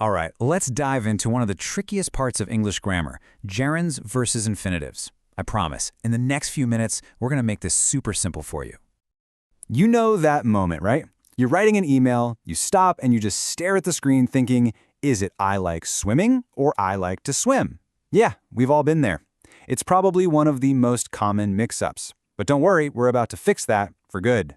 All right, let's dive into one of the trickiest parts of English grammar, gerunds versus infinitives. I promise, in the next few minutes, we're going to make this super simple for you. You know that moment, right? You're writing an email, you stop and you just stare at the screen thinking, is it I like swimming or I like to swim? Yeah, we've all been there. It's probably one of the most common mix-ups. But don't worry, we're about to fix that for good.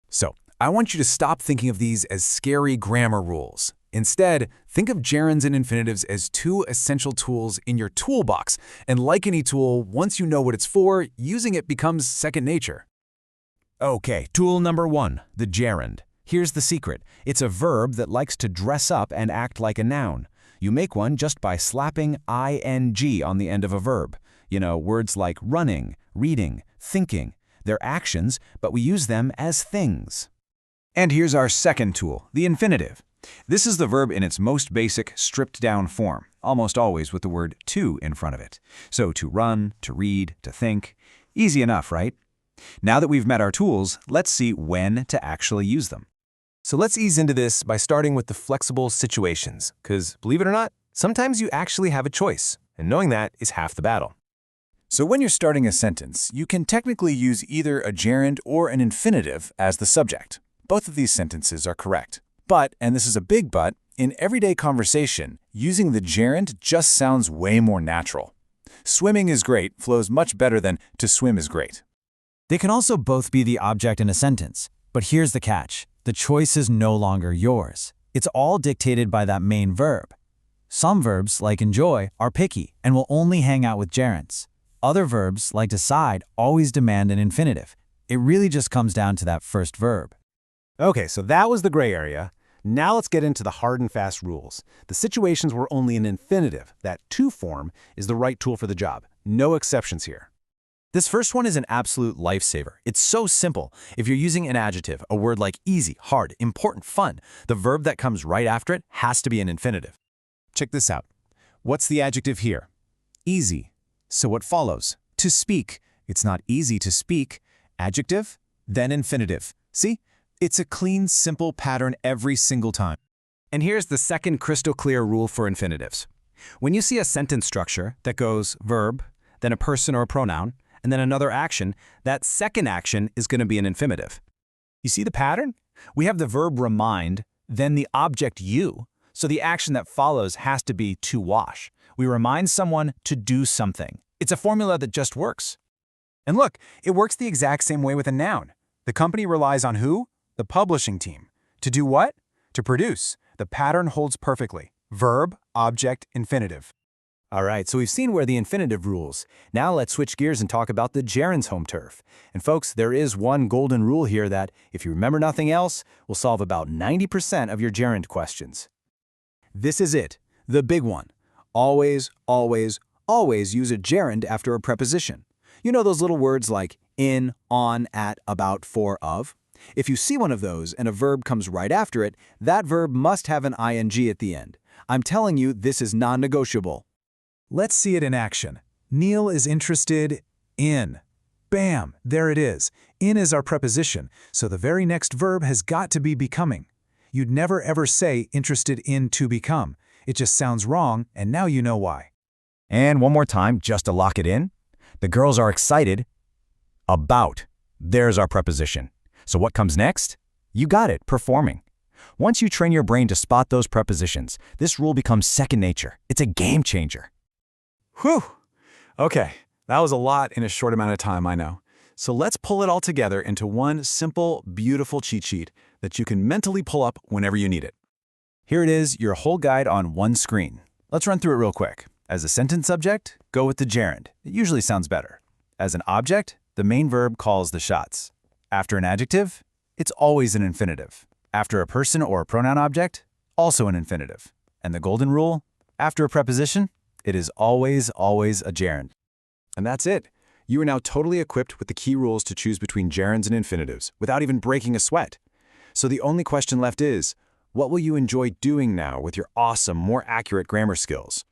So, I want you to stop thinking of these as scary grammar rules. Instead, think of gerunds and infinitives as two essential tools in your toolbox. And like any tool, once you know what it's for, using it becomes second nature. Okay, tool number one, the gerund. Here's the secret. It's a verb that likes to dress up and act like a noun. You make one just by slapping ing on the end of a verb. You know, words like running, reading, thinking. They're actions, but we use them as things. And here's our second tool, the infinitive. This is the verb in its most basic, stripped-down form, almost always with the word to in front of it. So to run, to read, to think. Easy enough, right? Now that we've met our tools, let's see when to actually use them. So let's ease into this by starting with the flexible situations, because believe it or not, sometimes you actually have a choice, and knowing that is half the battle. So when you're starting a sentence, you can technically use either a gerund or an infinitive as the subject. Both of these sentences are correct. But, and this is a big but, in everyday conversation, using the gerund just sounds way more natural. Swimming is great flows much better than to swim is great. They can also both be the object in a sentence. But here's the catch. The choice is no longer yours. It's all dictated by that main verb. Some verbs, like enjoy, are picky and will only hang out with gerunds. Other verbs, like decide, always demand an infinitive. It really just comes down to that first verb. Okay, so that was the gray area. Now let's get into the hard and fast rules. The situations where only an infinitive, that to form, is the right tool for the job. No exceptions here. This first one is an absolute lifesaver. It's so simple. If you're using an adjective, a word like easy, hard, important, fun, the verb that comes right after it has to be an infinitive. Check this out. What's the adjective here? Easy. So what follows? To speak. It's not easy to speak. Adjective, then infinitive. See? It's a clean, simple pattern every single time. And here's the second crystal clear rule for infinitives. When you see a sentence structure that goes verb, then a person or a pronoun, and then another action, that second action is going to be an infinitive. You see the pattern? We have the verb remind, then the object you, so the action that follows has to be to wash. We remind someone to do something. It's a formula that just works. And look, it works the exact same way with a noun. The company relies on who? The publishing team. To do what? To produce. The pattern holds perfectly. Verb, object, infinitive. All right, so we've seen where the infinitive rules. Now let's switch gears and talk about the gerunds home turf. And folks, there is one golden rule here that, if you remember nothing else, will solve about 90% of your gerund questions. This is it, the big one. Always, always, always use a gerund after a preposition. You know those little words like in, on, at, about, for, of? If you see one of those and a verb comes right after it, that verb must have an ing at the end. I'm telling you, this is non-negotiable. Let's see it in action. Neil is interested in. Bam, there it is. In is our preposition, so the very next verb has got to be becoming. You'd never ever say interested in to become. It just sounds wrong, and now you know why. And one more time, just to lock it in. The girls are excited about. There's our preposition. So what comes next? You got it, performing. Once you train your brain to spot those prepositions, this rule becomes second nature. It's a game changer. Whew. Okay, that was a lot in a short amount of time, I know. So let's pull it all together into one simple, beautiful cheat sheet that you can mentally pull up whenever you need it. Here it is, your whole guide on one screen. Let's run through it real quick. As a sentence subject, go with the gerund. It usually sounds better. As an object, the main verb calls the shots. After an adjective, it's always an infinitive. After a person or a pronoun object, also an infinitive. And the golden rule, after a preposition, it is always, always a gerund. And that's it. You are now totally equipped with the key rules to choose between gerunds and infinitives without even breaking a sweat. So the only question left is, what will you enjoy doing now with your awesome, more accurate grammar skills?